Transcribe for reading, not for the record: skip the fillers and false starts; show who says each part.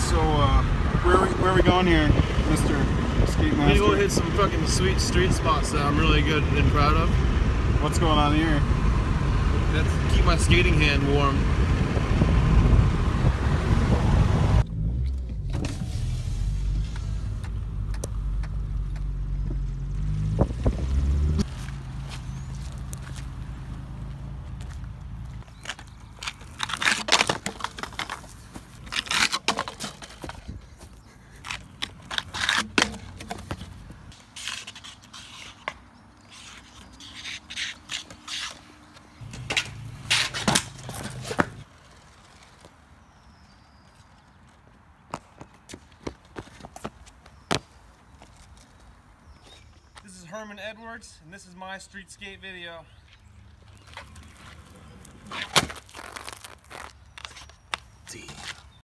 Speaker 1: So, where are we going here, Mr. Skate Master?
Speaker 2: I'm gonna go hit some fucking sweet street spots that I'm really good and proud of.
Speaker 1: What's going on here?
Speaker 2: That's keep my skating hand warm. This is Herman Edwards, and this is my street skate video.